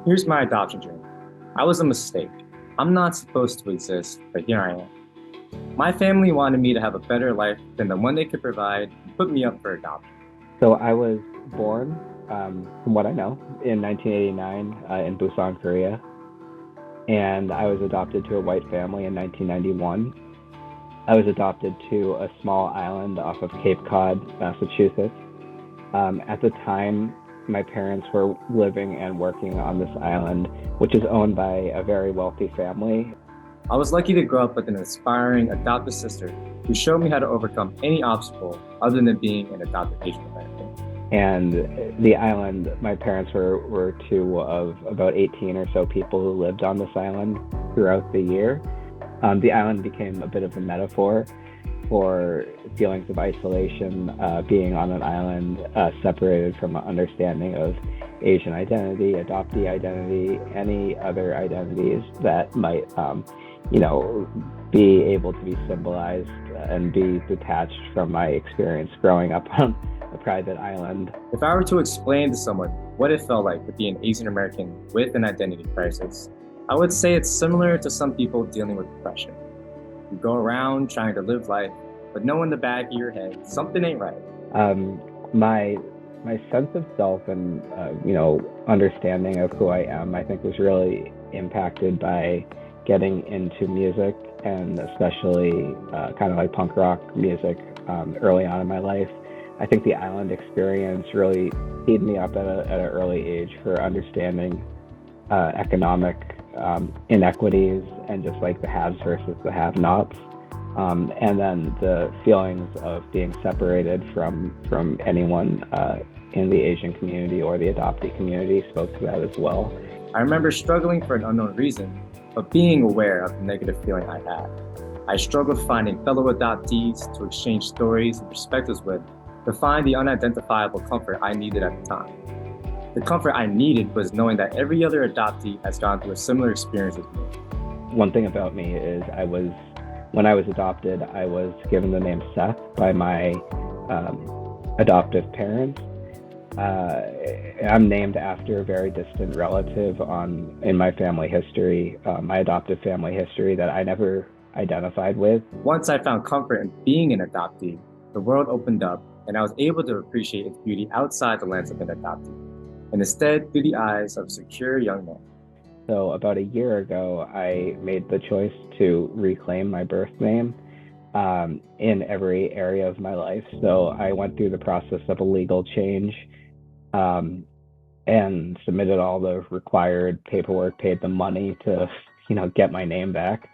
Here's my adoption journey. I was a mistake. I'm not supposed to exist, but here I am. My family wanted me to have a better life than the one they could provide and put me up for adoption. So I was born, from what I know, in 1989 in Busan, Korea, and I was adopted to a white family in 1991. I was adopted to a small island off of Cape Cod, Massachusetts. At the time, my parents were living and working on this island, which is owned by a very wealthy family. I was lucky to grow up with an inspiring adopted sister who showed me how to overcome any obstacle other than being an adopted Asian American. And the island, my parents were two of about 18 or so people who lived on this island throughout the year. The island became a bit of a metaphor for feelings of isolation, being on an island separated from an understanding of Asian identity, adoptee identity, any other identities that might, be able to be symbolized and be detached from my experience growing up on a private island. If I were to explain to someone what it felt like to be an Asian American with an identity crisis, I would say it's similar to some people dealing with depression. You go around trying to live life, but know in the back of your head, something ain't right. My sense of self and understanding of who I am, I think, was really impacted by getting into music, and especially kind of like punk rock music early on in my life. I think the island experience really teed me up at an early age for understanding economic inequities and just like the haves versus the have-nots. And then the feelings of being separated from anyone in the Asian community or the adoptee community spoke to that as well. I remember struggling for an unknown reason, but being aware of the negative feeling I had. I struggled finding fellow adoptees to exchange stories and perspectives with, to find the unidentifiable comfort I needed at the time. The comfort I needed was knowing that every other adoptee has gone through a similar experience as me. One thing about me is when I was adopted, I was given the name Seth by my adoptive parents. I'm named after a very distant relative in my family history, my adoptive family history that I never identified with. Once I found comfort in being an adoptee, the world opened up and I was able to appreciate its beauty outside the lens of an adoptee, and instead through the eyes of a secure young man. So about a year ago, I made the choice to reclaim my birth name in every area of my life. So I went through the process of a legal change and submitted all the required paperwork, paid the money to, get my name back.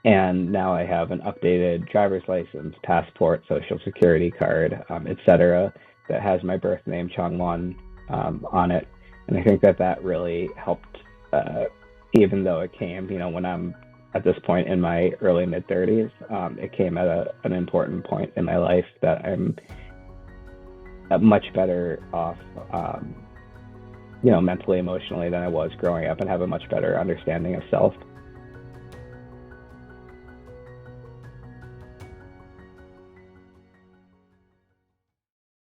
And now I have an updated driver's license, passport, social security card, etc., that has my birth name, Changwon, on it. And I think that really helped, even though it came, when I'm at this point in my early mid-30s, it came at an important point in my life that I'm much better off, mentally, emotionally than I was growing up, and have a much better understanding of self.